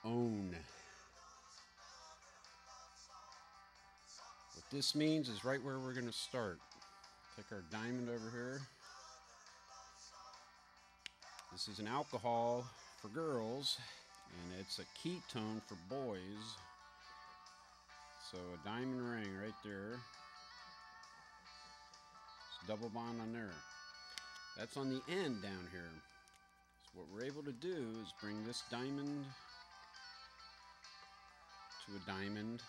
own. What this means is right where we're going to start. Take our diamond over here. This is an alcohol for girls, and it's a ketone for boys. So a diamond ring right there. It's a double bond on there. That's on the end down here. So what we're able to do is bring this diamond to a diamond,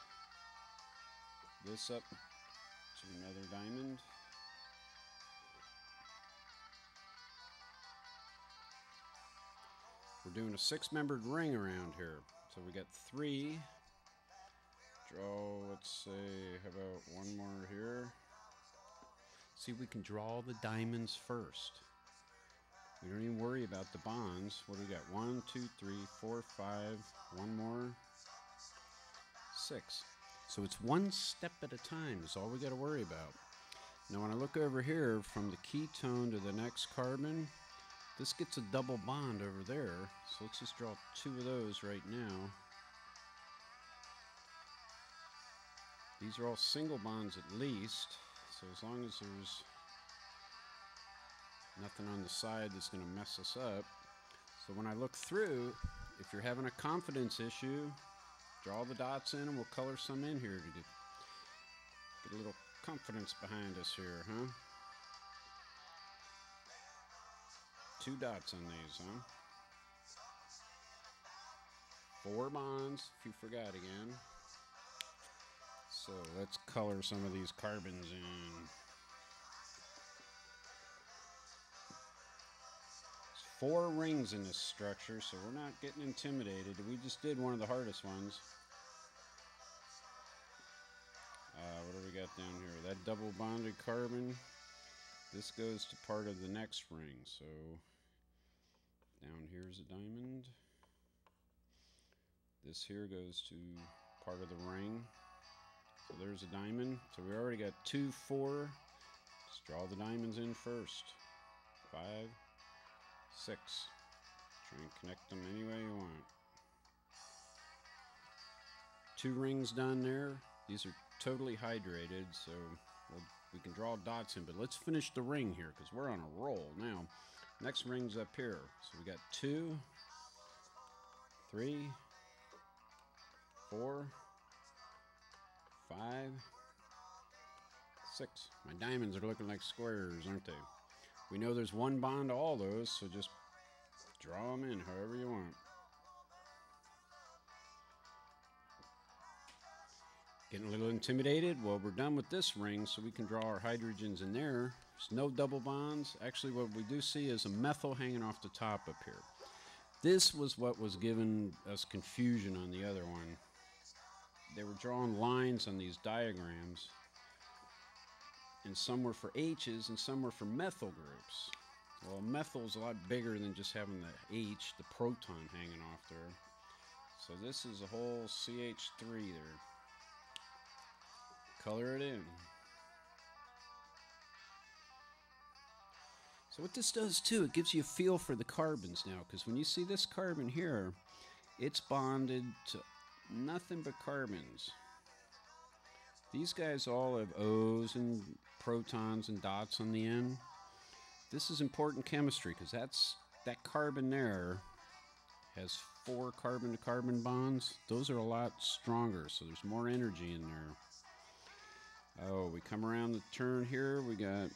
this up to another diamond, we're doing a 6-membered ring around here. So we got 3. Draw, let's say, how about one more here? See, we can draw the diamonds first. We don't even worry about the bonds. What do we got? 1, 2, 3, 4, 5. One more. 6. So it's one step at a time. That's all we got to worry about. Now when I look over here from the ketone to the next carbon, this gets a double bond over there. So let's just draw 2 of those right now. These are all single bonds at least. So as long as there's nothing on the side that's going to mess us up. So when I look through, if you're having a confidence issue, draw the dots in and we'll color some in here to get a little confidence behind us here, huh? 2 dots on these, huh? 4 bonds, if you forgot again. So let's color some of these carbons in. 4 rings in this structure, so we're not getting intimidated. We just did one of the hardest ones. What do we got down here? That double bonded carbon. This goes to part of the next ring. So down here's a diamond. This here goes to part of the ring. So there's a diamond. So we already got 2, 4. Let's draw the diamonds in first. 5, 6. Try and connect them any way you want. 2 rings done there. These are totally hydrated, so we can draw dots in, but let's finish the ring here because we're on a roll now. Next ring's up here. So we got 2, 3, 4, 5, 6. My diamonds are looking like squares, aren't they? We know there's 1 bond to all those, so just draw them in however you want. Getting a little intimidated? Well, we're done with this ring, so we can draw our hydrogens in there. There's no double bonds. Actually, what we do see is a methyl hanging off the top up here. This was what was giving us confusion on the other one. They were drawing lines on these diagrams, and some were for H's and some were for methyl groups. Well, methyl is a lot bigger than just having the H, the proton hanging off there. So this is a whole CH3 there. Color it in. So what this does too, it gives you a feel for the carbons now, because when you see this carbon here, it's bonded to nothing but carbons. These guys all have O's and protons and dots on the end. This is important chemistry because that carbon there has 4 carbon-to-carbon bonds. Those are a lot stronger, so there's more energy in there. Oh, we come around the turn here. We got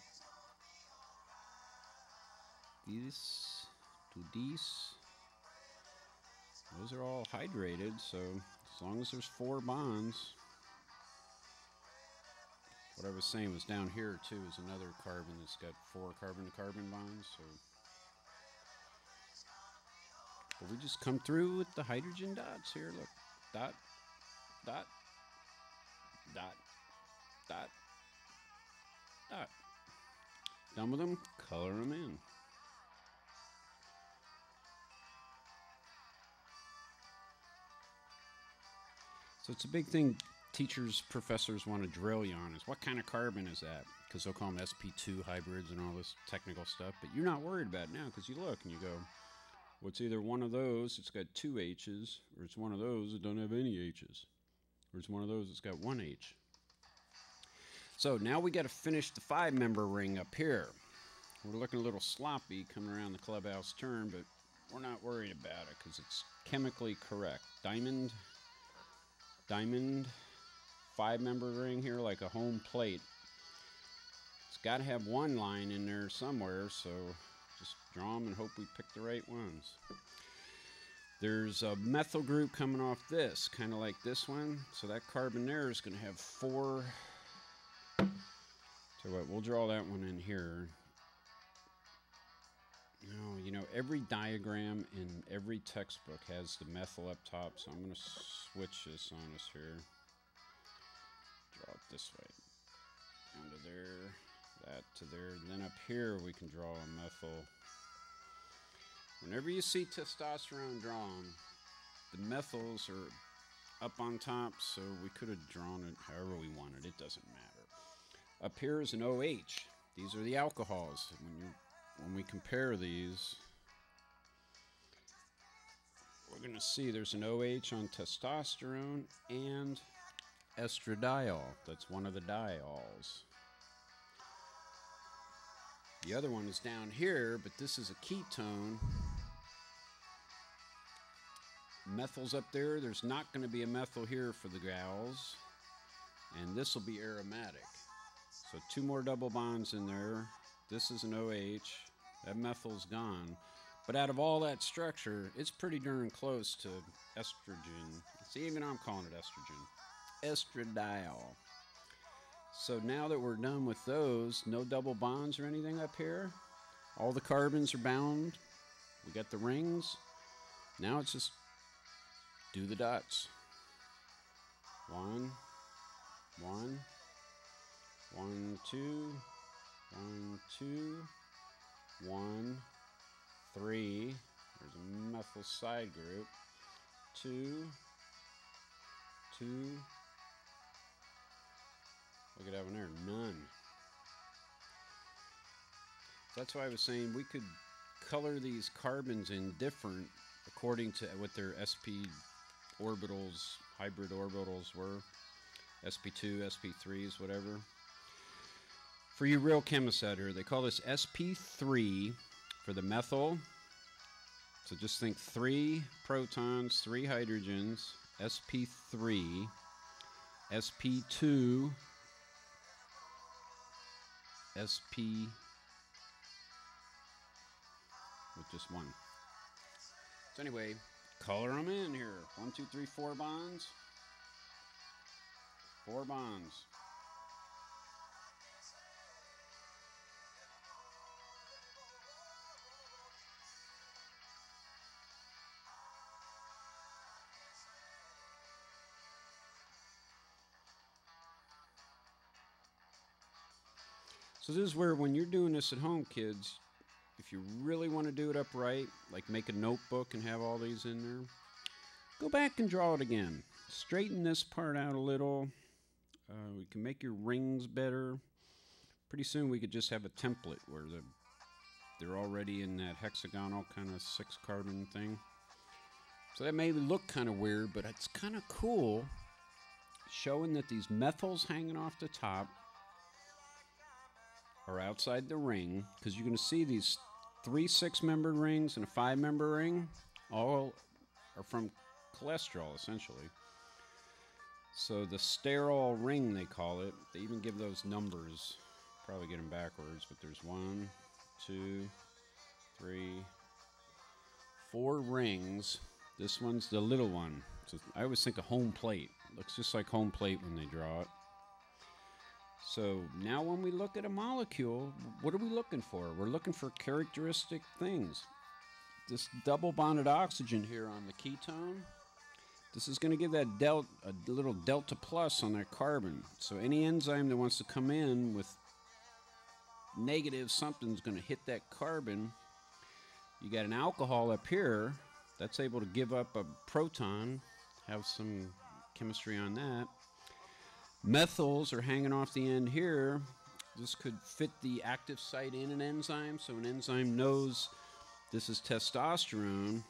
these to these. Those are all hydrated, so as long as there's 4 bonds. What I was saying was down here too is another carbon that's got 4 carbon-to-carbon bonds. So, but we just come through with the hydrogen dots here. Look, dot, dot, dot, dot, dot. Done with them. Color them in. So it's a big thing teachers, professors want to drill you on is what kind of carbon is that? Because they'll call them sp2 hybrids and all this technical stuff. But you're not worried about it now because you look and you go, Well, it's either one of those, it's got 2 H's, or it's one of those that don't have any H's. Or it's one of those that's got 1 H. So now we got to finish the 5-member ring up here. We're looking a little sloppy coming around the clubhouse turn, but we're not worried about it because it's chemically correct. Diamond, 5-member ring here, like a home plate. It's got to have one line in there somewhere, so just draw them and hope we pick the right ones. There's a methyl group coming off this, kind of like this one. So that carbon there is going to have 4. So what, we'll draw that one in here. Oh, you know, every diagram in every textbook has the methyl up top, so I'm going to switch this on us here. Draw it this way. Down to there, that to there. And then up here we can draw a methyl. Whenever you see testosterone drawn, the methyls are up on top, so we could have drawn it however we wanted. It doesn't matter. Up here is an OH. These are the alcohols. When we compare these, we're going to see there's an OH on testosterone and estradiol. That's one of the diols. The other one is down here, but this is a ketone. Methyl's up there. There's not going to be a methyl here for the gals. And this will be aromatic. So 2 more double bonds in there. This is an OH. That methyl's gone. But out of all that structure, it's pretty darn close to estrogen. See, even I'm calling it estrogen. Estradiol. So now that we're done with those, no double bonds or anything up here. All the carbons are bound. We got the rings. Now it's just do the dots. 1, 1, 1, 2, 1, 2, 1, 3. There's a methyl side group. 2, 2. Look at that one there, none. That's why I was saying we could color these carbons in different according to what their sp orbitals, hybrid orbitals were. sp2, sp3s, whatever. For you real chemists out here, they call this sp3 for the methyl. So just think 3 protons, 3 hydrogens, sp3, sp2, sp with just 1. So anyway, color them in here. 1, 2, 3, 4 bonds. 4 bonds. So this is where, when you're doing this at home, kids, if you really want to do it upright, like make a notebook and have all these in there, go back and draw it again. Straighten this part out a little. We can make your rings better. Pretty soon we could just have a template where they're already in that hexagonal kind of 6-carbon thing. So that may look kind of weird, but it's kind of cool, showing that these methyls hanging off the top are outside the ring, because you're going to see these 3 6-membered rings and a 5-member ring all are from cholesterol, essentially. So the sterol ring, they call it. They even give those numbers. Probably get them backwards, but there's 1, 2, 3, 4 rings. This one's the little one. So I always think of home plate. Looks just like home plate when they draw it. So now when we look at a molecule, what are we looking for? We're looking for characteristic things. This double bonded oxygen here on the ketone, this is going to give that a little delta plus on that carbon. So any enzyme that wants to come in with negative something's going to hit that carbon. You got an alcohol up here that's able to give up a proton, have some chemistry on that. Methyls are hanging off the end here. This could fit the active site in an enzyme, so an enzyme knows This is testosterone